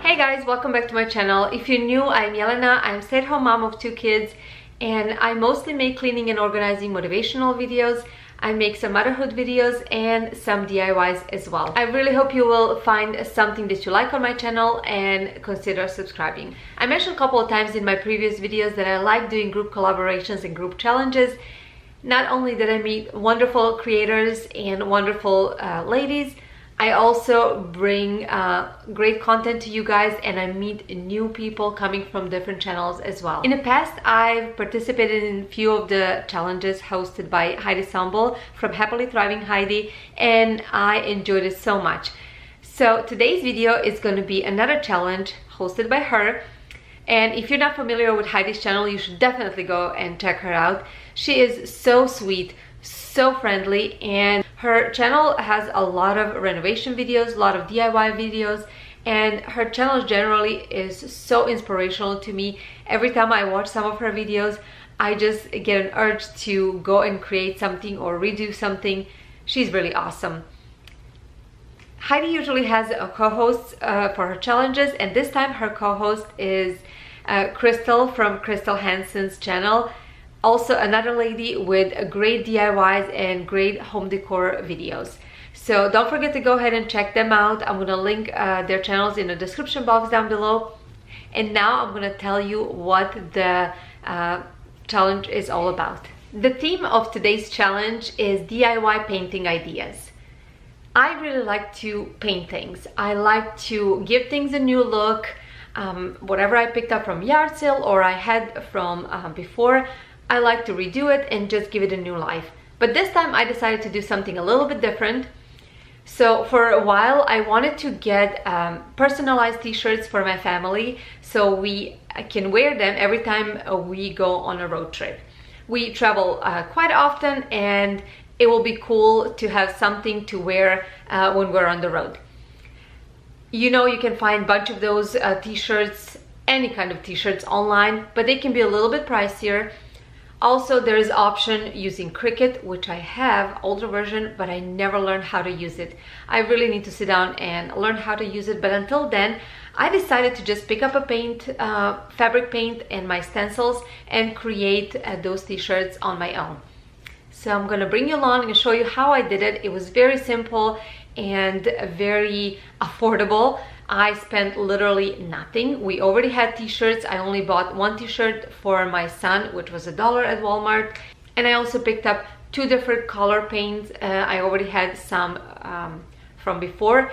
Hey guys, welcome back to my channel. If you're new, I'm Jelena. I'm a stay-at-home mom of 2 kids and I mostly make cleaning and organizing motivational videos. I make some motherhood videos and some DIYs as well. I really hope you will find something that you like on my channel and consider subscribing. I mentioned a couple of times in my previous videos that I like doing group collaborations and group challenges. Not only did I meet wonderful creators and wonderful ladies, I also bring great content to you guys and I meet new people coming from different channels as well. In the past, I've participated in a few of the challenges hosted by Heidi Sonboul from Happily Thriving Heidi, and I enjoyed it so much. So today's video is going to be another challenge hosted by her. And if you're not familiar with Heidi's channel, you should definitely go and check her out. She is so sweet, so friendly, and her channel has a lot of renovation videos, a lot of DIY videos, and her channel generally is so inspirational to me. Every time I watch some of her videos, I just get an urge to go and create something or redo something. She's really awesome. Heidi usually has a co-host for her challenges, and this time her co-host is Krystal from Krystal Hansen's channel. Also another lady with great DIYs and great home decor videos. So don't forget to go ahead and check them out. I'm going to link their channels in the description box down below. And now I'm going to tell you what the challenge is all about. The theme of today's challenge is DIY painting ideas. I really like to paint things. I like to give things a new look. Whatever I picked up from yard sale or I had from before, I like to redo it and just give it a new life. But this time I decided to do something a little bit different. So for a while I wanted to get personalized t-shirts for my family so we can wear them every time we go on a road trip. We travel quite often and it will be cool to have something to wear when we're on the road. You know, you can find a bunch of those t-shirts, any kind of t-shirts online, but they can be a little bit pricier. Also, there is option using Cricut, which I have, older version, but I never learned how to use it. I really need to sit down and learn how to use it, but until then, I decided to just pick up a paint, fabric paint and my stencils and create those t-shirts on my own. So I'm gonna bring you along and show you how I did it. It was very simple and very affordable. I spent literally nothing. We already had t-shirts. I only bought one t-shirt for my son, which was $1 at Walmart. And I also picked up 2 different color paints. I already had some from before.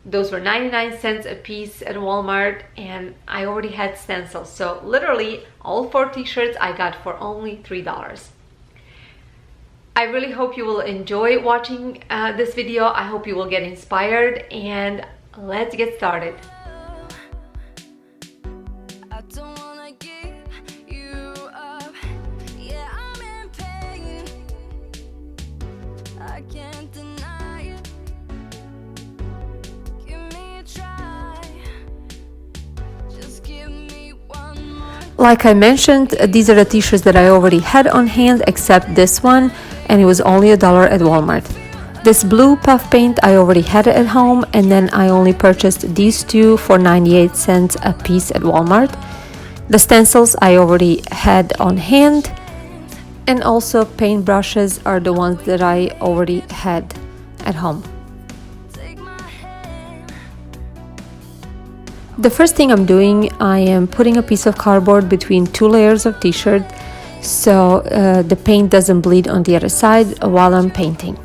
Those were 99 cents a piece at Walmart, and I already had stencils. So literally all 4 t-shirts I got for only $3. I really hope you will enjoy watching this video. I hope you will get inspired, and let's get started. Like I mentioned, these are the t-shirts that I already had on hand, except this one, and it was only $1 at Walmart. This blue puff paint I already had at home, and then I only purchased these 2 for 98 cents a piece at Walmart. The stencils I already had on hand, and also paint brushes are the ones that I already had at home. The first thing I'm doing, I am putting a piece of cardboard between 2 layers of t-shirt so the paint doesn't bleed on the other side while I'm painting.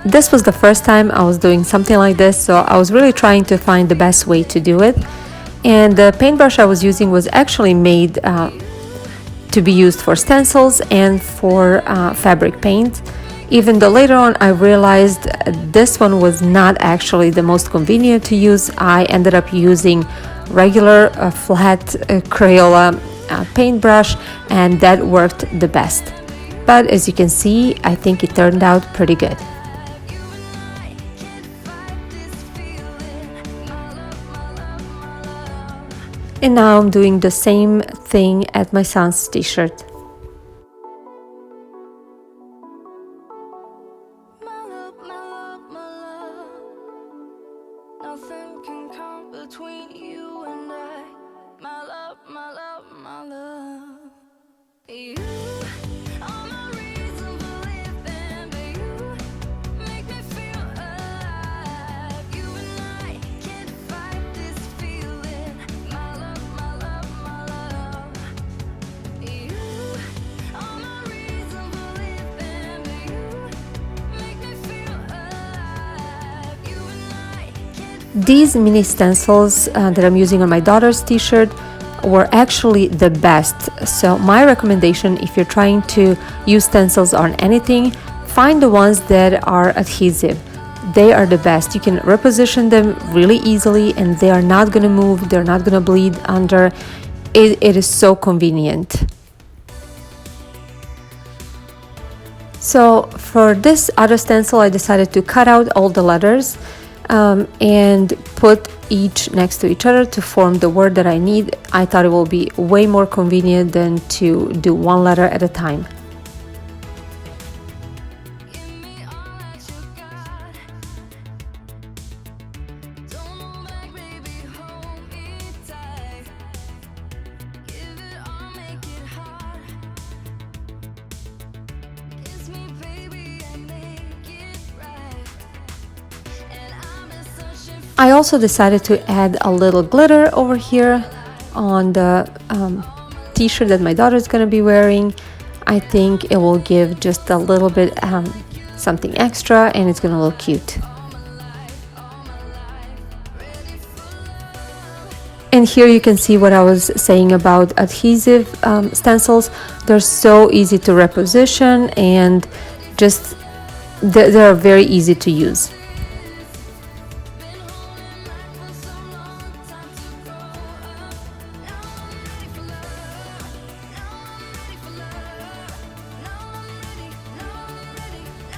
This was the first time I was doing something like this, so I was really trying to find the best way to do it. And the paintbrush I was using was actually made to be used for stencils and for fabric paint. Even though later on I realized this one was not actually the most convenient to use, I ended up using regular flat Crayola paintbrush, and that worked the best. But as you can see, I think it turned out pretty good. And now I'm doing the same thing at my son's t-shirt. Nothing can come between you and I. My love, my love, my love. You are my reason for living, but you make me feel alive. You and I can't fight this feeling. My love, my love, my love. You are my reason for living, but you make me feel alive. You and I can't. These mini stencils that I'm using on my daughter's t-shirt were actually the best. So my recommendation, if you're trying to use stencils on anything, find the ones that are adhesive. They are the best. You can reposition them really easily and they are not going to move, they're not going to bleed under. It is so convenient. So for this other stencil, I decided to cut out all the letters and put each next to each other to form the word that I need. I thought it will be way more convenient than to do one letter at a time. I also decided to add a little glitter over here on the t-shirt that my daughter is going to be wearing. I think it will give just a little bit something extra and it's going to look cute. And here you can see what I was saying about adhesive stencils. They're so easy to reposition and just they're very easy to use.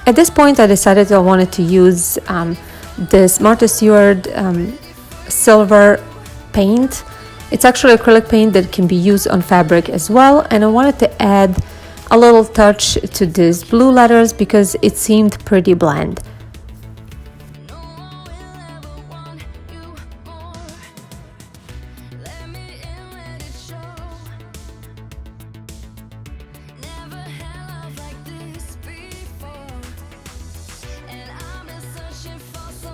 At this point, I decided I wanted to use this Martha Stewart silver paint. It's actually acrylic paint that can be used on fabric as well, and I wanted to add a little touch to these blue letters because it seemed pretty bland.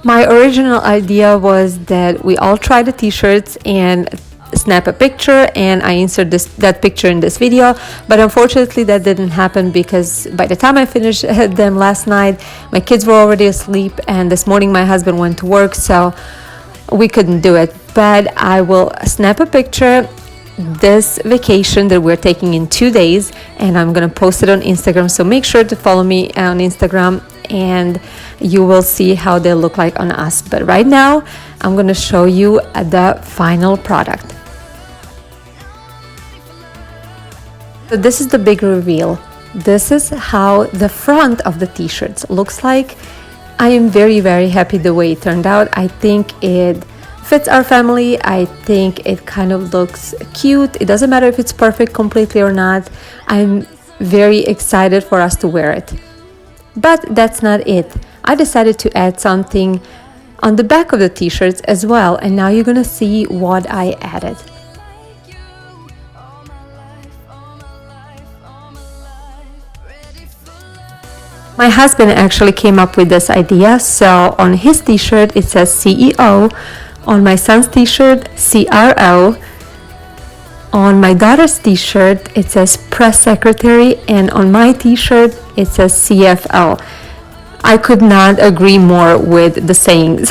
My original idea was that we all try the t-shirts and snap a picture, and I insert that picture in this video, but unfortunately that didn't happen because by the time I finished them last night, my kids were already asleep and this morning my husband went to work, so we couldn't do it. But I will snap a picture this vacation that we're taking in 2 days and I'm gonna post it on Instagram, so make sure to follow me on Instagram and you will see how they look like on us. But right now I'm going to show you the final product. So this is the big reveal. This is how the front of the t-shirts looks like. I am very, very happy the way it turned out. I think it fits our family. I think it kind of looks cute. It doesn't matter if it's perfect completely or not. I'm very excited for us to wear it. But that's not it. I decided to add something on the back of the t-shirts as well, and now you're gonna see what I added. My husband actually came up with this idea, so on his t-shirt it says CEO, on my son's t-shirt CRO, on my daughter's t-shirt it says press secretary, and on my t-shirt it says CFO. I could not agree more with the sayings.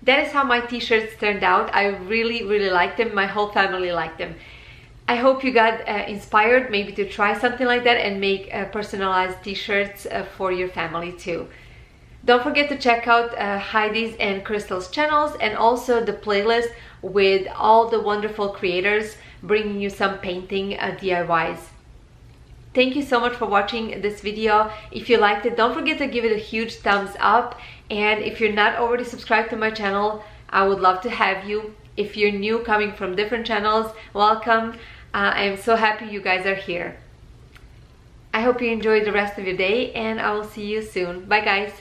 That is how my t-shirts turned out. I really, really liked them. My whole family liked them. I hope you got inspired maybe to try something like that and make personalized t-shirts for your family too. Don't forget to check out Heidi's and Krystal's channels and also the playlist with all the wonderful creators bringing you some painting DIYs. Thank you so much for watching this video. If you liked it, don't forget to give it a huge thumbs up. And if you're not already subscribed to my channel, I would love to have you. If you're new, coming from different channels, welcome. I am so happy you guys are here. I hope you enjoy the rest of your day, and I will see you soon. Bye guys.